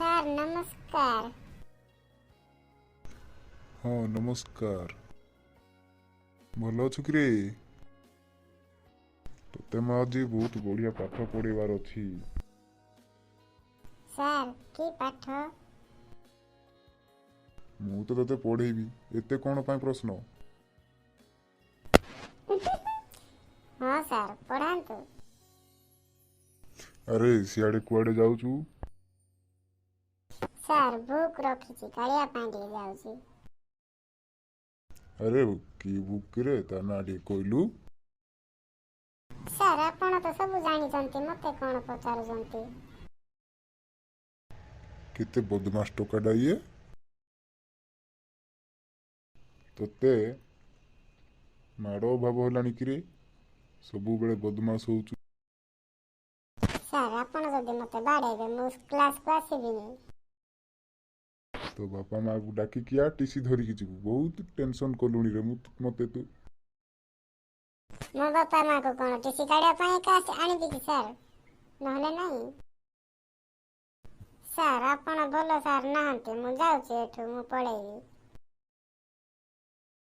Sir ନମସ୍କାର। ହଁ ନମସ୍କାର। ଭଲ ଅଛୁ କିରେ? ତତେ ମୁଁ ଆଜି ବହୁତ ବଢିଆ ପାଠ ପଢେଇବାର ଅଛି। ସାର୍ କି ପାଠ? ମୁଁ ତ ତତେ ପଢେଇବି, ଏତେ କଣ ପାଇଁ ପ୍ରଶ୍ନ? ହଁ ସାର୍ ପଢ଼ାନ୍ତୁ। ଆରେ ସିଆଡେ କୁଆଡେ ଯାଉଛୁ? ସାର୍ ବୁକ୍ ରଖିଛି, କାଳିଆ ପାଇଁ ଟିକେ ଯାଉଛି। ଆରେ କି ବୁକ୍ ରେ, ତା ନାଁ ଟିକେ କହିଲୁ? ସାର୍ ଆପଣ ତ ସବୁ ଜାଣିଛନ୍ତି, ମତେ କଣ ପଚାରୁଛନ୍ତି? କେତେ ବଦମାସ ଟୋକାଟା ଇଏ। ତତେ ମାଡ଼ ଅଭାବ ହେଲାଣି କିରେ? ସବୁବେଳେ ବଦମାସ ହଉଛୁ। ସାର୍ ଆପଣ ଯଦି ମତେ ବାଡ଼େଇବେ ମୁଁ କ୍ଲାସକୁ ଆସିବିନି। ତୋ ବାପା ମାଆକୁ ଡାକିକି ଆ, ଟିସି ଧରିକି ଯିବୁ। ବହୁତ ଟେନସନ କଲୁଣି ରେ ମତେ ତୁ। ମୋ ବାପା ମାଆକୁ କଣ ଟିସି କାଢ଼ିବା ପାଇଁ ଏକା ଆଣିବି କି ସାର୍? ନହେଲେ ନାହିଁ। ସାର୍ ଆପଣ ଭଲ ସାର୍ ନାହାନ୍ତି, ମୁଁ ଯାଉଛି ଏଠୁ, ମୁଁ ପଳେଇବି।